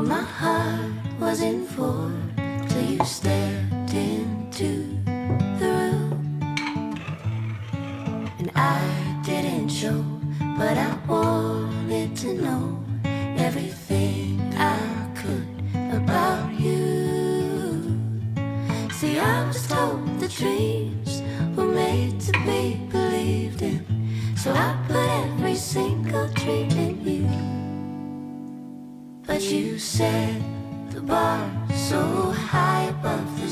my heart was in for till you stepped into the room. And I didn't show, but I wanted to know everything I could about you. See, I was told the dreams were made to be believed in, so I put every single dream in you. But you set the bar so high above the